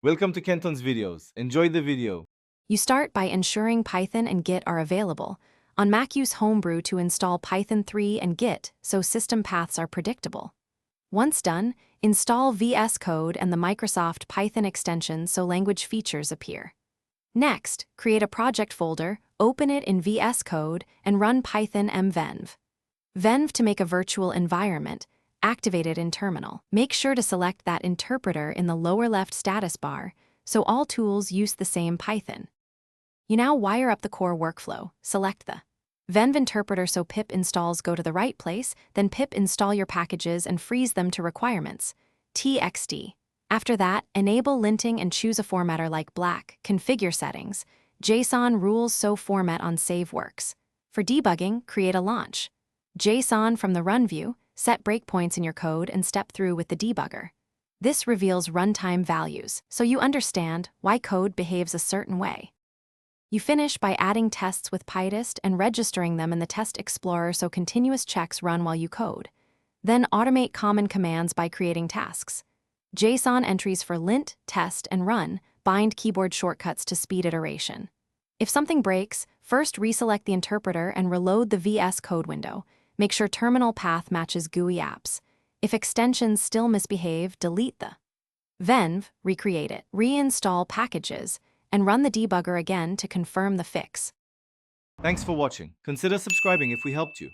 Welcome to Kenton's videos. Enjoy the video. You start by ensuring Python and Git are available. On Mac, use Homebrew to install Python 3 and Git so system paths are predictable. Once done, install VS Code and the Microsoft Python extension so language features appear. Next, create a project folder, open it in VS Code, and run Python mvenv. Venv to make a virtual environment. Activate it in Terminal. Make sure to select that interpreter in the lower left status bar so all tools use the same Python. You now wire up the core workflow. Select the venv interpreter so pip installs go to the right place, then pip install your packages and freeze them to requirements. txt. After that, enable linting and choose a formatter like black. Configure settings. JSON rules so format on save works. For debugging, create a launch. JSON from the run view, set breakpoints in your code and step through with the debugger. This reveals runtime values, so you understand why code behaves a certain way. You finish by adding tests with PyTest and registering them in the Test Explorer so continuous checks run while you code. Then automate common commands by creating tasks. JSON entries for lint, test, and run bind keyboard shortcuts to speed iteration. If something breaks, first reselect the interpreter and reload the VS Code window. Make sure terminal path matches GUI apps. If extensions still misbehave, delete the venv, recreate it, reinstall packages, and run the debugger again to confirm the fix. Thanks for watching. Consider subscribing if we helped you.